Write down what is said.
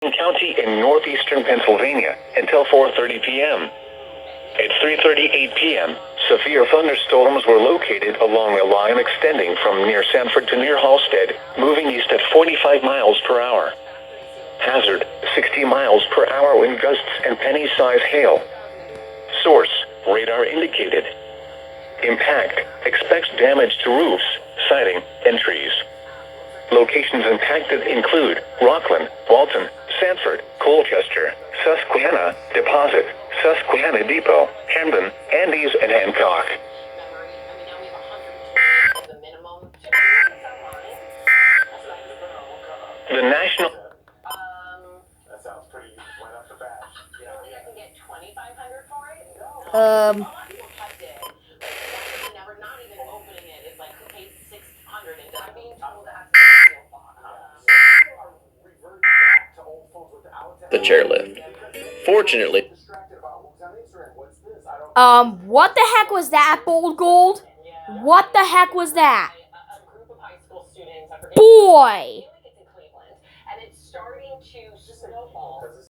County in northeastern Pennsylvania until 4:30 p.m. At 3:38 p.m., severe thunderstorms were located along a line extending from near Sanford to near Halstead, moving east at 45 miles per hour. Hazard, 60 miles per hour wind gusts and penny-size hail. Source, radar indicated. Impact, expects damage to roofs, siding, and trees. Locations impacted include Rockland, Walton, Sanford, Colchester, Susquehanna, Deposit, Susquehanna Depot, Camden, Andes, and Hancock. The national... That sounds pretty right off the bat. I can get $2,500 for it? The chairlift. Fortunately, what the heck was that, Bold Gold? What the heck was that? Boy!